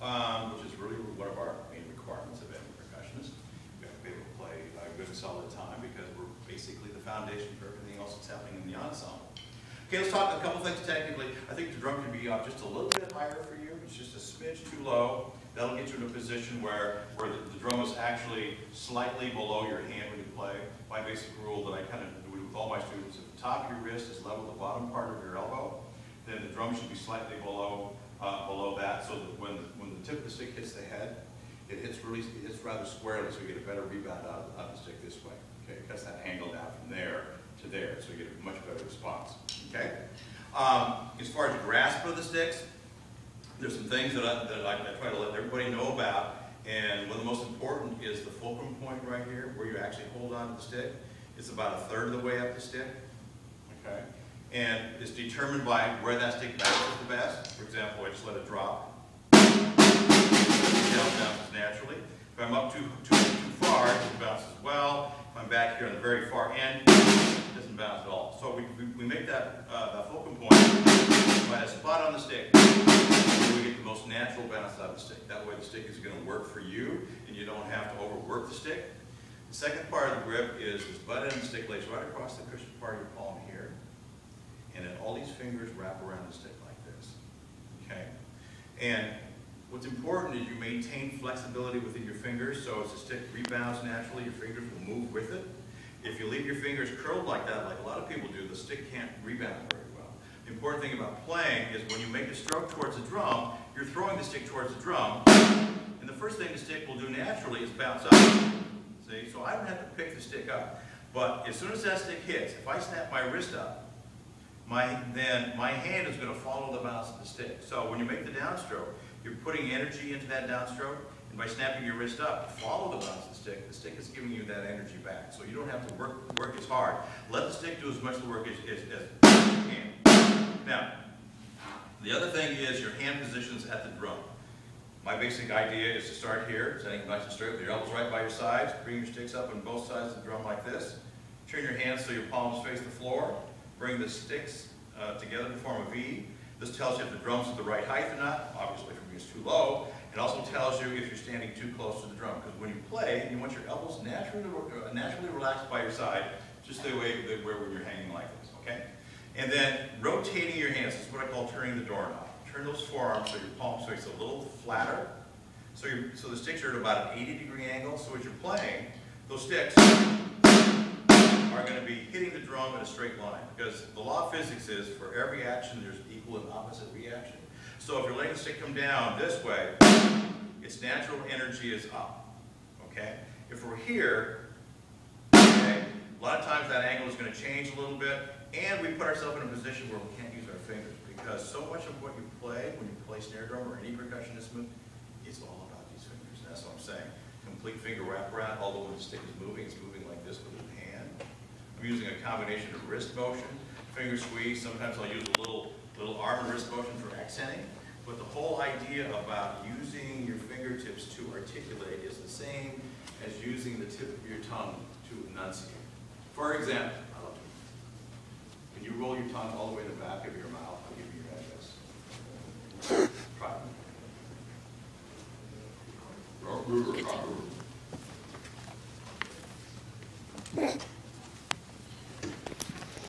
which is really one of our main requirements of any percussionist. We have to be able to play a good solid time because we're basically the foundation for everything else that's happening in the ensemble. Okay, let's talk a couple things technically. I think the drum can be just a little bit higher for you. It's just a smidge too low. That'll get you in a position where the drum is actually slightly below your hand when you play. My basic rule that I kind of do with all my students, if the top of your wrist is level with the bottom part of your elbow, then the drum should be slightly below that, so that when the tip of the stick hits the head, it hits rather squarely, so you get a better rebound out of the stick this way. Okay, it cuts that angle down from there to there, so you get a much better response. Okay. As far as grasp of the sticks, there's some things that I try to let everybody know about, and one of the most important is the fulcrum point right here, where you actually hold on to the stick. It's about a third of the way up the stick. Okay. And it's determined by where that stick bounces the best. For example, I just let it drop. It bounces naturally. If I'm up too far, it bounces well. If I'm back here on the very far end, it doesn't bounce at all. So we make that fulcrum point by a spot on the stick. We get the most natural bounce out of the stick. That way the stick is going to work for you, and you don't have to overwork the stick. The second part of the grip is this butt end of the stick lays right across the cushion part of your palm here. And then all these fingers wrap around the stick like this. Okay? And what's important is you maintain flexibility within your fingers, so as the stick rebounds naturally, your fingers will move with it. If you leave your fingers curled like that, like a lot of people do, the stick can't rebound very well. The important thing about playing is when you make a stroke towards the drum, you're throwing the stick towards the drum, and the first thing the stick will do naturally is bounce up. See? So I don't have to pick the stick up. But as soon as that stick hits, if I snap my wrist up, then my hand is going to follow the bounce of the stick. So when you make the downstroke, you're putting energy into that downstroke, and by snapping your wrist up to follow the bounce of the stick is giving you that energy back. So you don't have to work as hard. Let the stick do as much of the work as you can. Now, the other thing is your hand positions at the drum. My basic idea is to start here, standing nice and straight with your elbows right by your sides, bring your sticks up on both sides of the drum like this. Turn your hands so your palms face the floor. Bring the sticks together to form a V. This tells you if the drum's at the right height or not. Obviously, if it's too low. It also tells you if you're standing too close to the drum. Because when you play, you want your elbows naturally relaxed by your side, just the way they were when you're hanging like this. Okay? And then rotating your hands. This is what I call turning the doorknob. Turn those forearms so your palms face a little flatter. So the sticks are at about an 80-degree angle. So as you're playing, those sticks are going to be hitting the drum in a straight line, because the law of physics is for every action there's equal and opposite reaction. So if you're letting the stick come down this way, its natural energy is up. Okay? If we're here, okay, a lot of times that angle is going to change a little bit, and we put ourselves in a position where we can't use our fingers, because so much of what you play when you play snare drum or any percussion instrument is all about these fingers. That's what I'm saying. Complete finger wraparound, although when the stick is moving, it's moving like this with the hand. I'm using a combination of wrist motion, finger squeeze. Sometimes I'll use a little arm and wrist motion for accenting. But the whole idea about using your fingertips to articulate is the same as using the tip of your tongue to enunciate. For example, can you roll your tongue all the way to the back of your mouth? I'll give you your address. Try it.